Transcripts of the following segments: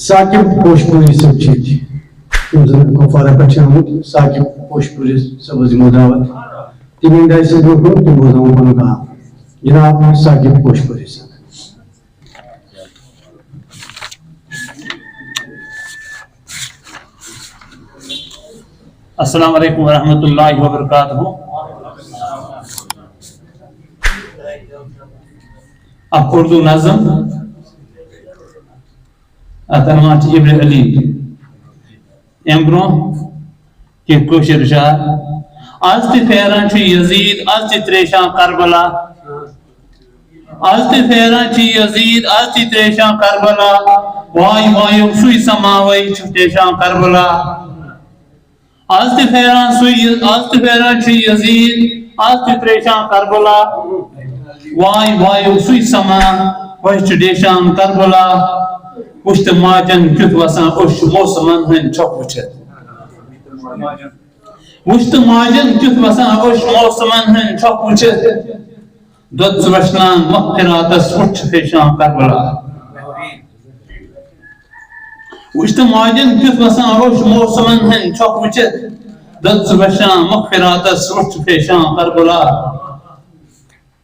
ثاقب پوشپوری صاحب کپوارہ پہ ثاقب پوشپوری صاحب دمو دعوت تم ڈائی سے برو تم بوزاؤں پن کہا جناب ثاقب پوشپوری صاحب. السلام علیکم ورحمۃ اللہ وبرکاتہ. اخ اردو نظم اتنوان ابن علی ام برو کہ کوشر شاہ آز تی پھیران چھ یزید آز تی تریشان کربلا آز تی پھیران چھ یزید آز تی تریشان کربلا وائی وائیو سوئی سماوئی چھتیشان کربلا آز تی پھیران چھ یزید آز تی تریشان کربلا وائی وائیو سوئی سما وی چھتیشان کربلا وشت ماجن کت وسان اوش موسمن ہن چھک وچھت وشت ماجن کت وسان اوش موسمن ہن چھک وچھت دد زوشنان مغفراتس وچھ پیشان کربلا وشت ماجن کت وسان اوش موسمن ہن چھک وچھت دد زوشنان مغفراتس وچھ پیشان کربلا.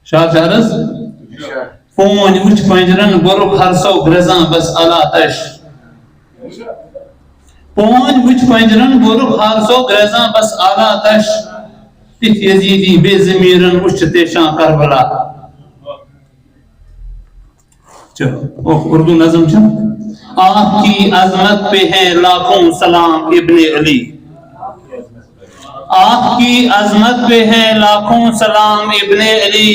شاہ شہرس پون وچھ پنجرن برک ہر سو گرزاں بس علا تش پون وچھ پنجرن برک ہر سو گرزاں بس علا تش تف یزیدی بے ضمیرن وچھ تیشاں کربلا. چلو اردو نظم چھ آپ کی عظمت پہ ہے لاکھوں سلام ابن علی آپ کی عظمت پہ ہے لاکھوں سلام ابن علی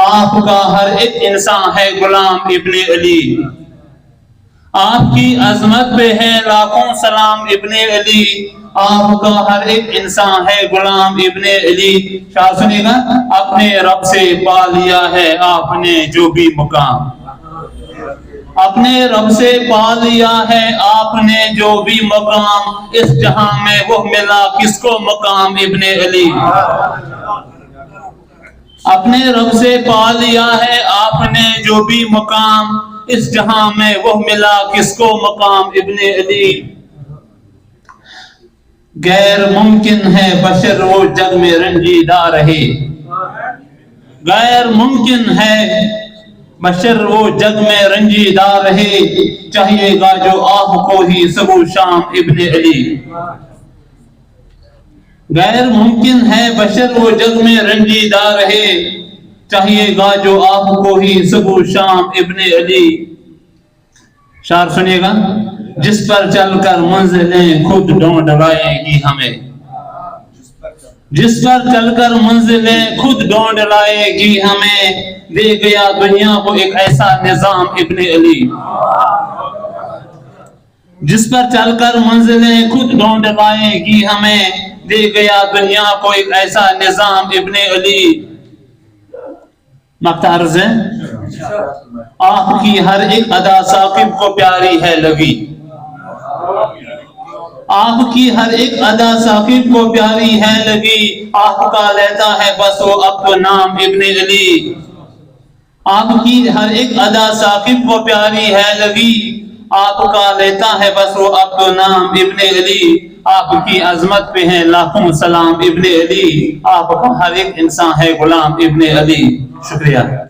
آپ کا ہر ایک انسان ہے غلام ابن علی آپ کی عظمت پہ ہے لاکھوں سلام ابن علی آپ کا ہر ایک انسان ہے غلام ابن علی. شاہ سنیے گا اپنے رب سے پا لیا ہے آپ نے جو بھی مقام اپنے رب سے پا لیا ہے آپ نے جو بھی مقام اس جہاں میں وہ ملا کس کو مقام ابن علی اپنے رب سے پا لیا ہے آپ نے جو بھی مقام اس جہاں میں وہ ملا کس کو مقام ابن علی. غیر ممکن ہے بشر وہ جگ میں رنجیدہ رہے غیر ممکن ہے بشر وہ جگ میں رنجیدہ رہے چاہیے گا جو آپ کو ہی صبح شام ابن علی غیر ممکن ہے بشر وہ جگ میں رنجیدہ رہے چاہیے گا جو آپ کو ہی صبح شام ابن علی. شعر سنیے گا جس پر چل کر منزلیں خود ڈھونڈ لائے گی ہمیں جس پر چل کر منزلیں خود ڈھونڈ لائے گی ہمیں دے گیا دنیا کو ایک ایسا نظام ابن علی جس پر چل کر منزلیں خود ڈھونڈ لائے گی ہمیں دے گیا دنیا کو ایک ایسا نظام ابن علی. مقطع عرض ہے آپ کی ہر ایک ادا ثاقب کو پیاری ہے لگی آپ کی ہر ایک ادا ثاقب کو پیاری ہے لگی آپ کا لیتا ہے بس وہ اب تو نام ابن علی آپ کی ہر ایک ادا ثاقب کو پیاری ہے لگی آپ کا لیتا ہے بس وہ اب تو نام ابن علی. آپ کی عظمت پہ ہے لاکھوں سلام ابن علی آپ کا ہر ایک انسان ہے غلام ابن علی. شکریہ.